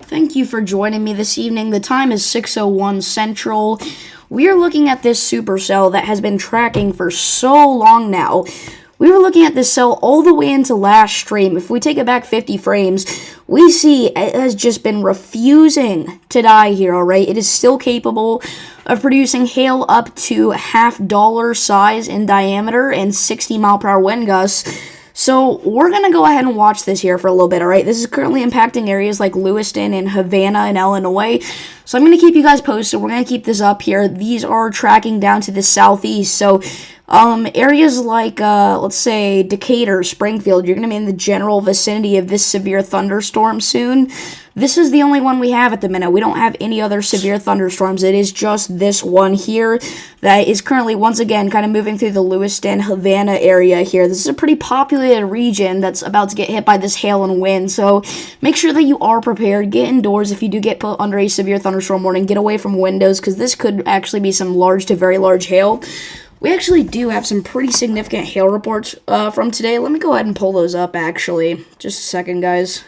Thank you for joining me this evening. The time is 6:01 Central. We are looking at this supercell that has been tracking for so long now. We were looking at this cell all the way into last stream. If we take it back 50 frames, we see it has just been refusing to die here, alright? It is still capable of producing hail up to $half size in diameter and 60 mile per hour wind gusts. So we're going to go ahead and watch this here for a little bit, all right? This is currently impacting areas like Lewiston and Havana in Illinois. So I'm going to keep you guys posted. We're going to keep this up here. These are tracking down to the southeast. So areas like, let's say, Decatur, Springfield, you're going to be in the general vicinity of this severe thunderstorm soon. This is the only one we have at the minute. We don't have any other severe thunderstorms. It is just this one here that is currently, once again, kind of moving through the Lewiston, Havana area here. This is a pretty populated region that's about to get hit by this hail and wind. So make sure that you are prepared. Get indoors if you do get put under a severe thunderstorm warning. Get away from windows because this could actually be some large to very large hail. We actually do have some pretty significant hail reports from today. Let me go ahead and pull those up, actually. Just a second, guys.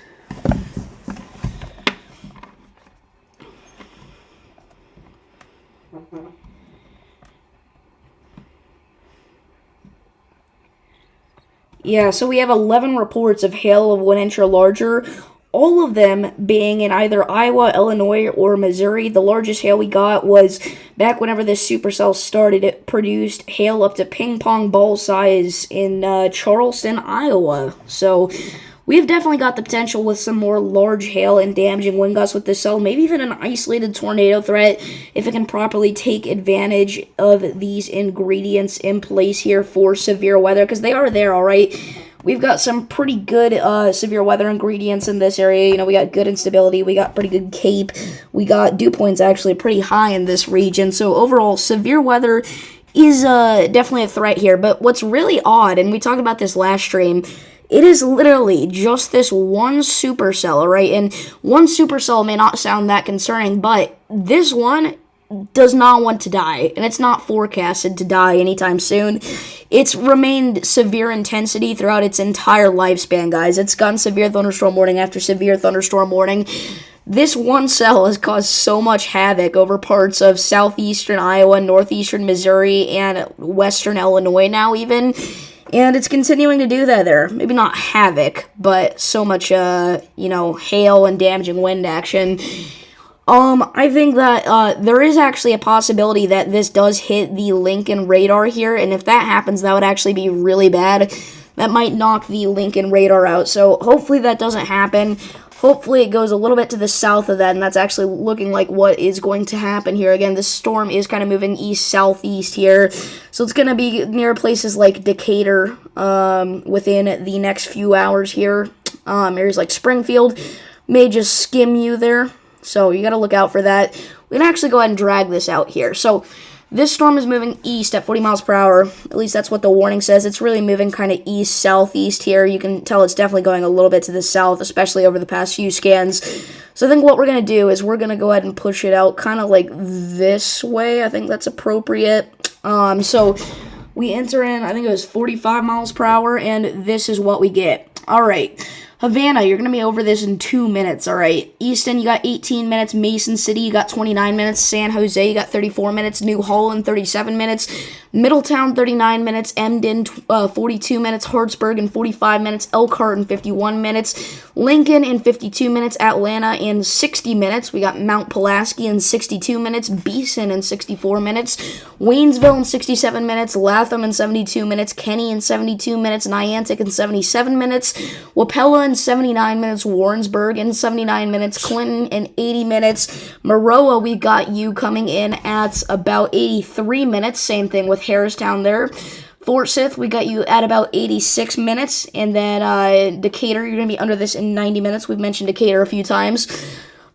Yeah, so we have 11 reports of hail of 1 inch or larger, all of them being in either Iowa, Illinois, or Missouri. The largest hail we got was back whenever this supercell started. It produced hail up to ping pong ball size in Charleston, Iowa. So we've definitely got the potential with some more large hail and damaging wind gusts with this cell, maybe even an isolated tornado threat if it can properly take advantage of these ingredients in place here for severe weather, because they are there, all right? We've got some pretty good severe weather ingredients in this area. You know, we got good instability. We got pretty good CAPE. We got dew points actually pretty high in this region. So overall, severe weather is definitely a threat here. But what's really odd, and we talked about this last stream, it is literally just this one supercell, right? And one supercell may not sound that concerning, but this one does not want to die, and it's not forecasted to die anytime soon. It's remained severe intensity throughout its entire lifespan, guys. It's gotten severe thunderstorm warning after severe thunderstorm warning. This one cell has caused so much havoc over parts of southeastern Iowa, northeastern Missouri, and western Illinois now even. And it's continuing to do that there. Maybe not havoc, but so much, hail and damaging wind action. I think that there is actually a possibility that this does hit the Lincoln radar here, and if that happens, that would actually be really bad. That might knock the Lincoln radar out, so hopefully that doesn't happen. Hopefully it goes a little bit to the south of that, and that's actually looking like what is going to happen here. Again, this storm is kind of moving east-southeast here, so it's going to be near places like Decatur within the next few hours here. Areas like Springfield may just skim you there. So you got to look out for that. We can actually go ahead and drag this out here. So this storm is moving east at 40 miles per hour. At least that's what the warning says. It's really moving kind of east-southeast here. You can tell it's definitely going a little bit to the south, especially over the past few scans. So I think what we're going to do is we're going to go ahead and push it out kind of like this way. I think that's appropriate. So we enter in, I think it was 45 miles per hour, and this is what we get. All right. Havana, you're going to be over this in 2 minutes, all right? Easton, you got 18 minutes. Mason City, you got 29 minutes. San Jose, you got 34 minutes. New Holland, 37 minutes. Middletown, 39 minutes. Emden, 42 minutes. Hartsburg in 45 minutes. Elkhart in 51 minutes. Lincoln in 52 minutes. Atlanta in 60 minutes. We got Mount Pulaski in 62 minutes. Beeson in 64 minutes. Waynesville in 67 minutes. Latham in 72 minutes. Kenny in 72 minutes. Niantic in 77 minutes. Wapella in 79 minutes. Warrensburg in 79 minutes. Clinton in 80 minutes. Maroa, we got you coming in at about 83 minutes. Same thing with Harristown there. Forsyth, we got you at about 86 minutes. And then Decatur, you're going to be under this in 90 minutes. We've mentioned Decatur a few times.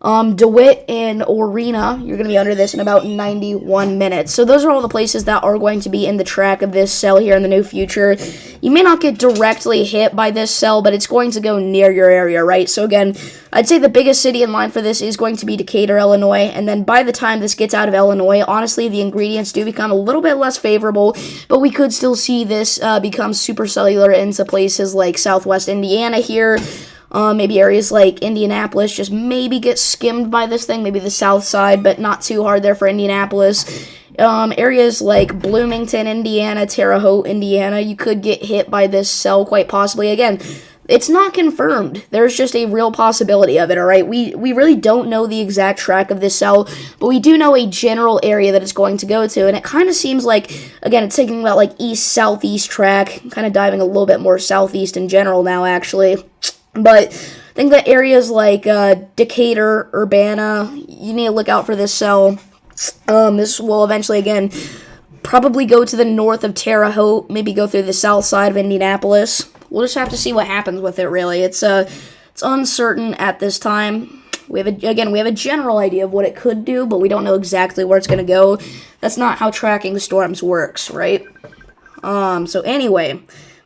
DeWitt and Orena, you're going to be under this in about 91 minutes. So those are all the places that are going to be in the track of this cell here in the near future. You may not get directly hit by this cell, but it's going to go near your area, right? So again, I'd say the biggest city in line for this is going to be Decatur, Illinois. And then by the time this gets out of Illinois, honestly, the ingredients do become a little bit less favorable, but we could still see this become supercellular into places like southwest Indiana here. Maybe areas like Indianapolis just maybe get skimmed by this thing. Maybe the south side, but not too hard there for Indianapolis. Areas like Bloomington, Indiana, Terre Haute, Indiana, you could get hit by this cell quite possibly. Again, it's not confirmed. There's just a real possibility of it, alright? We really don't know the exact track of this cell, but we do know a general area that it's going to go to, and it kind of seems like, again, it's taking that, like, east-southeast track, kind of diving a little bit more southeast in general now, actually. But I think that areas like Decatur, Urbana, you need to look out for this cell. This will eventually, again, probably go to the north of Terre Haute, maybe go through the south side of Indianapolis. We'll just have to see what happens with it, really. It's uncertain at this time. We have a general idea of what it could do, but we don't know exactly where it's going to go. That's not how tracking storms works, right? So anyway,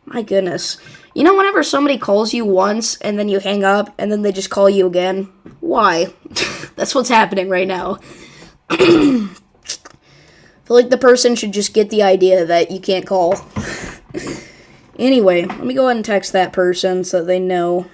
my goodness. You know, whenever somebody calls you once, and then you hang up, and then they just call you again? Why? That's what's happening right now. I feel like the person should just get the idea that you can't call. Anyway, let me go ahead and text that person so they know.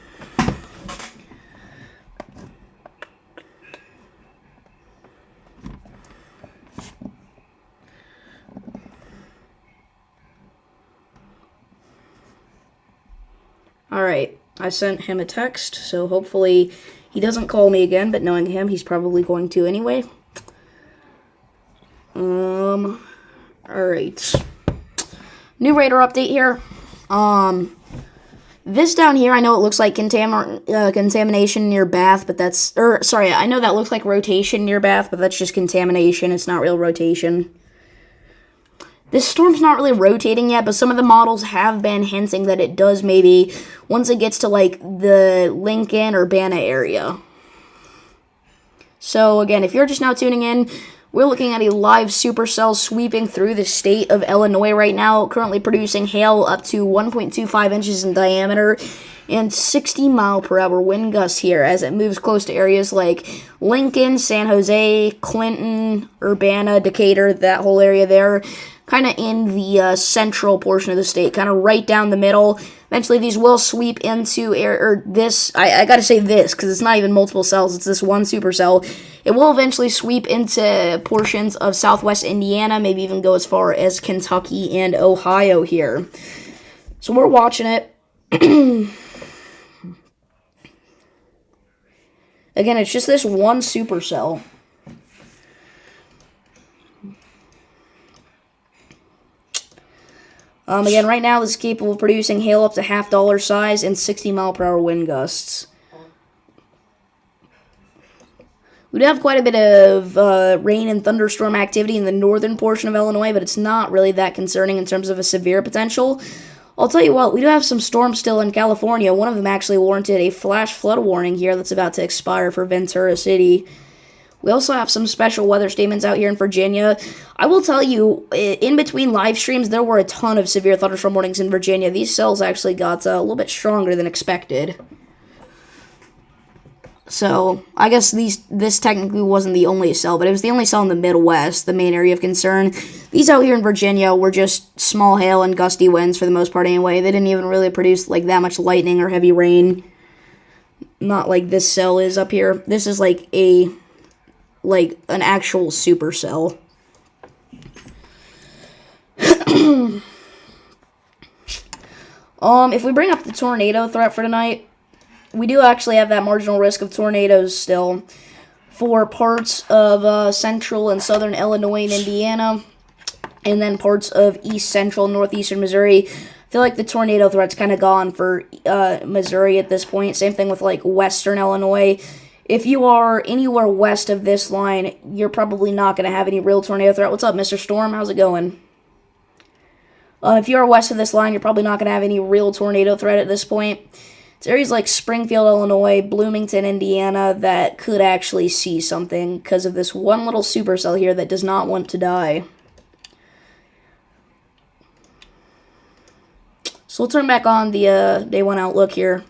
Alright, I sent him a text, so hopefully he doesn't call me again, but knowing him, he's probably going to anyway. Alright. New radar update here. This down here, I know it looks like contamination near Bath, but that's, I know that looks like rotation near Bath, but that's just contamination, it's not real rotation. This storm's not really rotating yet, but some of the models have been hinting that it does maybe once it gets to, like, the Lincoln or Urbana area. So, again, if you're just now tuning in, we're looking at a live supercell sweeping through the state of Illinois right now, currently producing hail up to 1.25 inches in diameter and 60-mile-per-hour wind gusts here as it moves close to areas like Lincoln, San Jose, Clinton, Urbana, Decatur, that whole area there, kind of in the central portion of the state, kind of right down the middle. Eventually, these will sweep into this. I gotta say this, because it's not even multiple cells, it's this one supercell. It will eventually sweep into portions of southwest Indiana, maybe even go as far as Kentucky and Ohio here. So we're watching it. Again, it's just this one supercell. Again, right now, this is capable of producing hail up to $half size and 60-mile-per-hour wind gusts. We do have quite a bit of rain and thunderstorm activity in the northern portion of Illinois, but it's not really that concerning in terms of a severe potential. I'll tell you what, we do have some storms still in California. One of them actually warranted a flash flood warning here that's about to expire for Ventura City. We also have some special weather statements out here in Virginia. I will tell you, in between live streams, there were a ton of severe thunderstorm warnings in Virginia. These cells actually got a little bit stronger than expected. So, I guess this technically wasn't the only cell, but it was the only cell in the Midwest, the main area of concern. These out here in Virginia were just small hail and gusty winds for the most part anyway. They didn't even really produce like that much lightning or heavy rain. Not like this cell is up here. This is like an actual supercell. If we bring up the tornado threat for tonight, we do actually have that marginal risk of tornadoes still for parts of central and southern Illinois and Indiana, and then parts of east central and northeastern Missouri. I feel like the tornado threat's kind of gone for Missouri at this point. Same thing with like western Illinois. If you are anywhere west of this line, you're probably not going to have any real tornado threat. What's up, Mr. Storm? How's it going? If you are west of this line, you're probably not going to have any real tornado threat at this point. It's areas like Springfield, Illinois, Bloomington, Indiana that could actually see something because of this one little supercell here that does not want to die. So we'll turn back on the day one outlook here.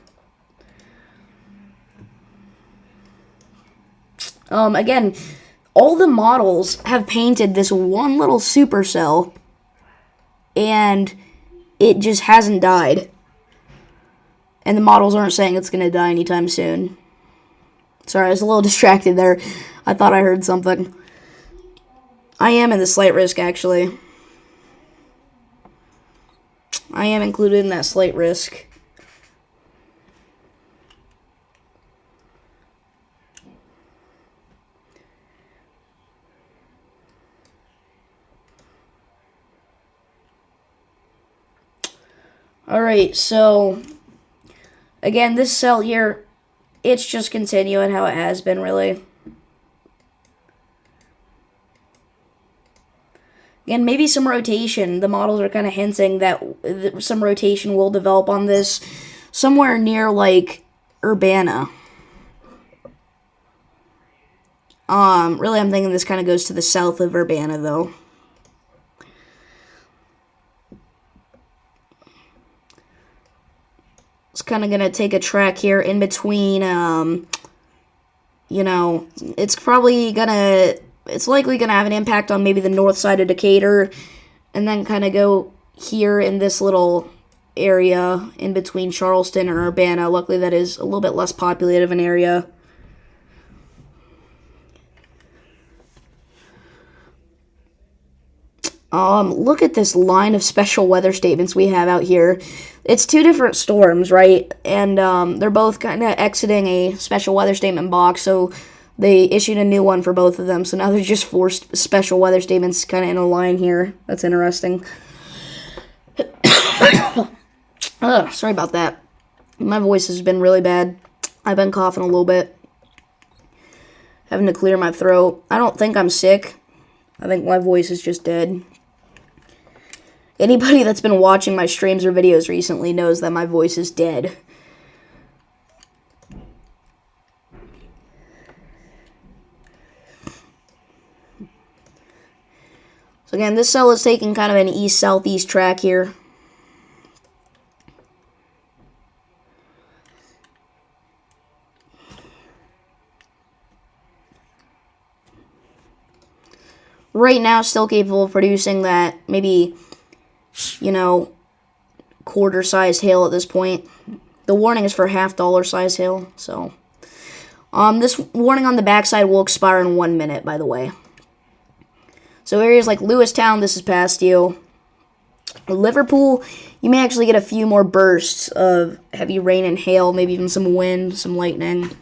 Again, all the models have painted this one little supercell, and it just hasn't died. And the models aren't saying it's going to die anytime soon. Sorry, I was a little distracted there. I thought I heard something. I am in the slight risk, actually. I am included in that slight risk. Alright, so again, this sell here, it's just continuing how it has been, really. Again, maybe some rotation. The models are kind of hinting that some rotation will develop on this somewhere near, like, Urbana. Really, I'm thinking this kind of goes to the south of Urbana, though. It's kind of going to take a track here in between, you know, it's likely going to have an impact on maybe the north side of Decatur, and then kind of go here in this little area in between Charleston and Urbana. Luckily, that is a little bit less populated of an area. Look at this line of special weather statements we have out here. It's two different storms, right? And they're both kind of exiting a special weather statement box, so they issued a new one for both of them. So now there's just four special weather statements kind of in a line here. That's interesting. Sorry about that. My voice has been really bad. I've been coughing a little bit. Having to clear my throat. I don't think I'm sick. I think my voice is just dead. Anybody that's been watching my streams or videos recently knows that my voice is dead. So again, this cell is taking kind of an east-southeast track here. Right now, still capable of producing that maybe, you know, quarter-sized hail at this point. The warning is for half-dollar-sized hail, so. This warning on the backside will expire in 1 minute, by the way. So areas like Lewistown, this is past you. Liverpool, you may actually get a few more bursts of heavy rain and hail, maybe even some wind, some lightning.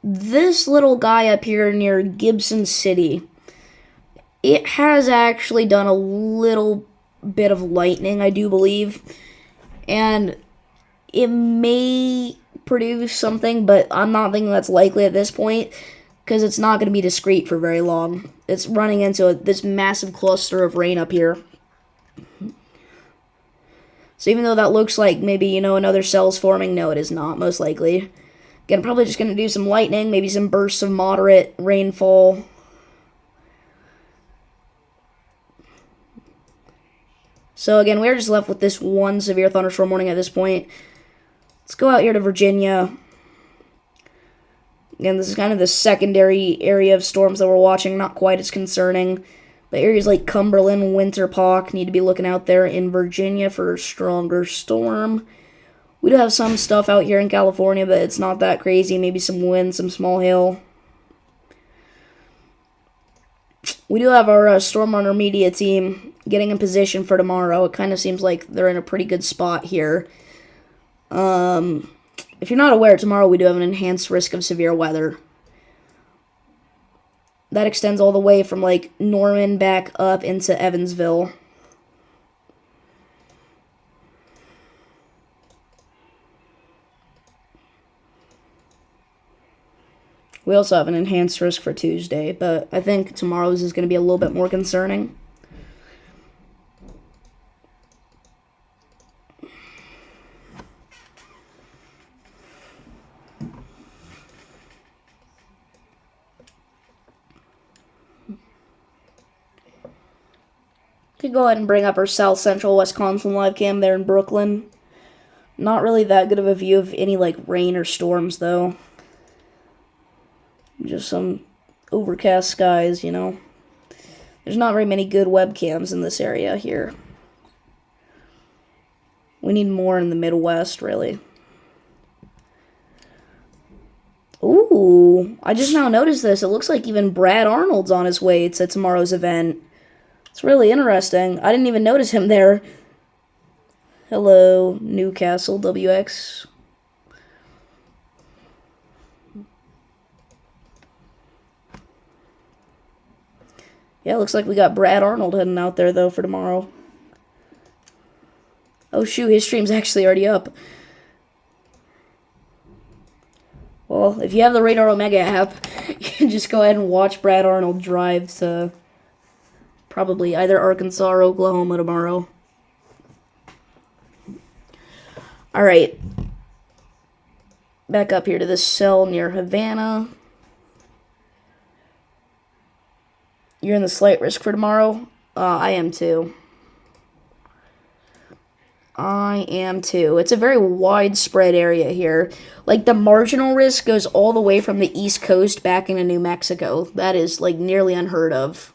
This little guy up here near Gibson City, it has actually done a little bit of lightning, I do believe. And it may produce something, but I'm not thinking that's likely at this point, because it's not going to be discrete for very long. It's running into this massive cluster of rain up here. So even though that looks like maybe, you know, another cell's forming, no, it is not, most likely. Again, probably just going to do some lightning, maybe some bursts of moderate rainfall. So again, we're just left with this one severe thunderstorm warning at this point. Let's go out here to Virginia. Again, this is kind of the secondary area of storms that we're watching, not quite as concerning. But areas like Cumberland, Winterpock need to be looking out there in Virginia for a stronger storm. We do have some stuff out here in California, but it's not that crazy. Maybe some wind, some small hail. We do have our Storm Runner media team getting in position for tomorrow. It kind of seems like they're in a pretty good spot here. If you're not aware, tomorrow we do have an enhanced risk of severe weather. That extends all the way from, like, Norman back up into Evansville. We also have an enhanced risk for Tuesday, but I think tomorrow's is going to be a little bit more concerning. Could go ahead and bring up our South Central Wisconsin live cam there in Brooklyn. Not really that good of a view of any, like, rain or storms, though. Just some overcast skies, you know. There's not very many good webcams in this area here. We need more in the Midwest, really. Ooh, I just now noticed this. It looks like even Brad Arnold's on his way to tomorrow's event. It's really interesting. I didn't even notice him there. Hello, Newcastle WX. Yeah, looks like we got Brad Arnold heading out there, though, for tomorrow. Oh, shoot, his stream's actually already up. Well, if you have the Radar Omega app, you can just go ahead and watch Brad Arnold drive to probably either Arkansas or Oklahoma tomorrow. Alright. Back up here to this cell near Havana. You're in the slight risk for tomorrow? I am too. I am too. It's a very widespread area here. Like, the marginal risk goes all the way from the East Coast back into New Mexico. That is, like, nearly unheard of.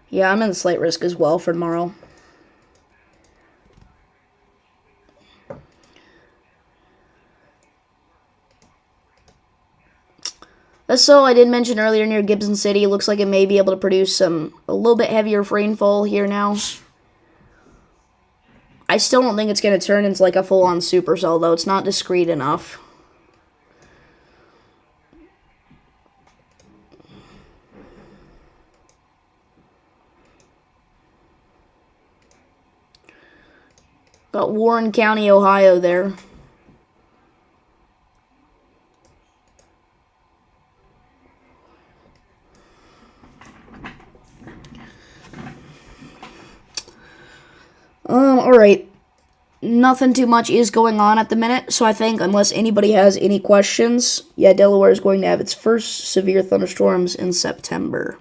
Yeah, I'm in the slight risk as well for tomorrow. That's all I did mention earlier near Gibson City. It looks like it may be able to produce a little bit heavier rainfall here now. I still don't think it's going to turn into like a full-on supercell, though. It's not discrete enough. Got Warren County, Ohio there. Alright. Nothing too much is going on at the minute, so I think unless anybody has any questions, yeah, Delaware is going to have its first severe thunderstorms in September.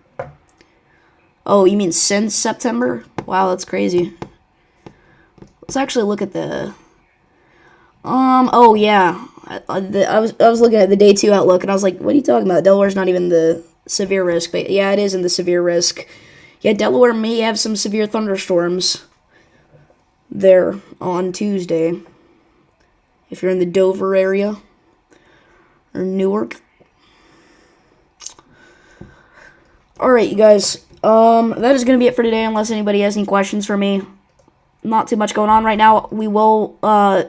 Oh, you mean since September? Wow, that's crazy. Let's actually look at the... oh yeah. I was looking at the day 2 outlook, and I was like, what are you talking about? Delaware's not even the severe risk, but yeah, it is in the severe risk. Yeah, Delaware may have some severe thunderstorms there on Tuesday. If you're in the Dover area or Newark. Alright, you guys. That is going to be it for today unless anybody has any questions for me. Not too much going on right now. We will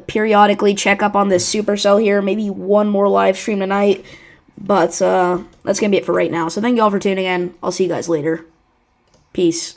periodically check up on this supercell here. Maybe one more live stream tonight. But that's going to be it for right now. So thank you all for tuning in. I'll see you guys later. Peace.